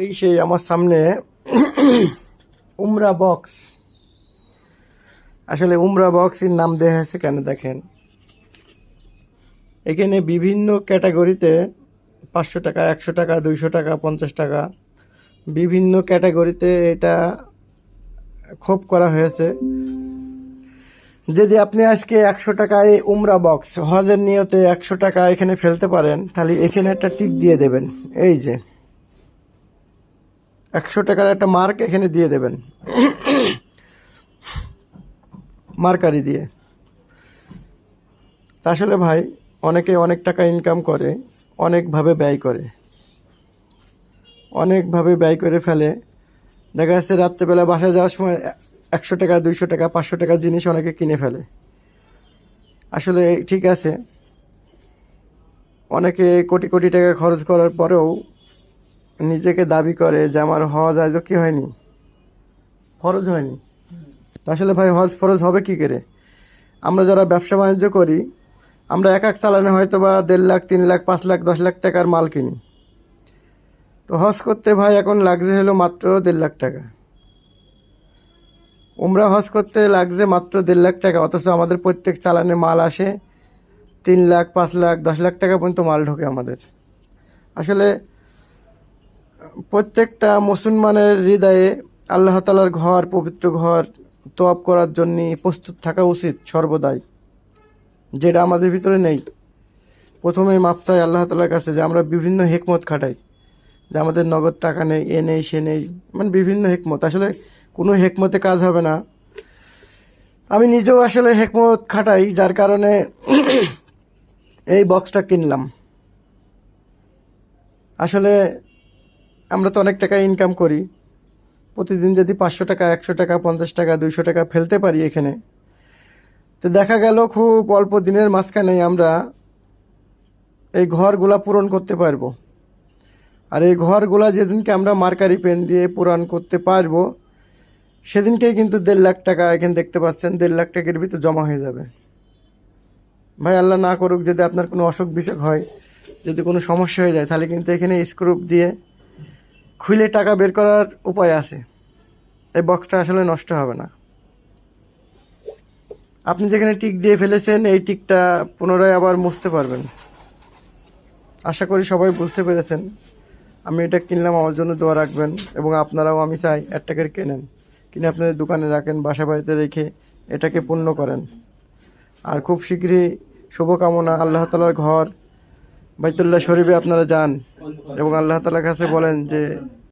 এই সেই আমার সামনে উমরা বক্স। আসলে উমরা বক্সের নাম দেওয়া হয়েছে কেন দেখেন, এখানে বিভিন্ন ক্যাটাগরিতে 500 টাকা, 100 টাকা, 200 টাকা, 50 টাকা, বিভিন্ন ক্যাটাগরিতে এটা খোপ করা হয়েছে। যদি আপনি আজকে 100 টাকায় উমরা বক্স হজের নিয়তে 100 টাকা এখানে ফেলতে পারেন, তাহলে এখানে একটা টিক দিয়ে দেবেন। এই যে 100 টাকার একটা মার্ক এখানে দিয়ে দেবেন মার্কারি দিয়ে। তা আসলে ভাই, অনেকে অনেক টাকা ইনকাম করে, অনেকভাবে ব্যয় করে ফেলে। দেখা যাচ্ছে রাত্রেবেলা বাসায় যাওয়ার সময় 100 টাকা, 200 টাকা, 500 টাকার জিনিস অনেকে কিনে ফেলে। আসলে ঠিক আছে, অনেকে কোটি কোটি টাকা খরচ করার পরেও নিজেকে দাবি করে যে আমার হজ আজও কি হয়নি, ফরজ হয়নি। তা আসলে ভাই, হজ ফরজ হবে কি করে? আমরা যারা ব্যবসা বাণিজ্য করি, আমরা এক চালানে হয়তো বা 1.5 লাখ, 3 লাখ, 5 লাখ, 10 লাখ টাকার মাল কিনি। তো হজ করতে ভাই এখন লাগছে হলো মাত্র 1.5 লাখ টাকা। উমরা হজ করতে লাগছে মাত্র 1.5 লাখ টাকা, অথচ আমাদের প্রত্যেক চালানে মাল আসে 3 লাখ, 5 লাখ, 10 লাখ টাকা পর্যন্ত মাল ঢোকে আমাদের। আসলে প্রত্যেকটা মুসলমানের হৃদয়ে আল্লাহ তাআলার ঘর, পবিত্র ঘর তওয়াব করার জন্য প্রস্তুত থাকা উচিত সর্বদাই, যেটা আমাদের ভিতরে নেই। প্রথমেই মাপ চাই আল্লাহ তাআলার কাছে যে আমরা বিভিন্ন হিকমত খাটাই, যে আমাদের নগদ টাকা নেই, এ নেই, সে নেই, মানে বিভিন্ন হিকমত। আসলে কোনো হিকমতে কাজ হবে না। আমি নিজেও আসলে হিকমত খাটাই, যার কারণে এই বক্সটা কিনলাম। আসলে আমরা তো অনেক টাকা ইনকাম করি, প্রতিদিন যদি 500 টাকা, 100 টাকা, 50 টাকা, 200 টাকা ফেলতে পারি এখানে, তো দেখা গেল খুব অল্প দিনের মাঝখানে আমরা এই ঘরগুলা পূরণ করতে পারবো। আর এই ঘরগুলা যেদিনকে আমরা মার্কারি পেন দিয়ে পূরণ করতে পারবো, সেদিনকেই কিন্তু 1.5 লাখ টাকা এখানে দেখতে পাচ্ছেন, 1.5 লাখ টাকার ভিতর জমা হয়ে যাবে। ভাই আল্লাহ না করুক, যদি আপনার কোনো অসুখ বিসুখ হয়, যদি কোনো সমস্যা হয়ে যায়, তাহলে কিন্তু এখানে স্ক্রু দিয়ে খুলে টাকা বের করার উপায় আছে। এই বক্সটা আসলে নষ্ট হবে না। আপনি যেখানে টিক দিয়ে ফেলেছেন, এই টিকটা পুনরায় আবার মুছতে পারবেন। আশা করি সবাই বুঝতে পেরেছেন। আমি এটা কিনলাম, আমার জন্য দোয়া রাখবেন, এবং আপনারাও আমি চাই একটা করে কেনেন, কিনে আপনাদের দোকানে রাখেন, বাসা বাড়িতে রেখে এটাকে পূর্ণ করেন। আর খুব শীঘ্রই শুভকামনা, আল্লাহ তাআলার ঘর বাইতুল্লাহ শরীফে আপনারা যান এবং আল্লাহ তাআলার কাছে বলেন যে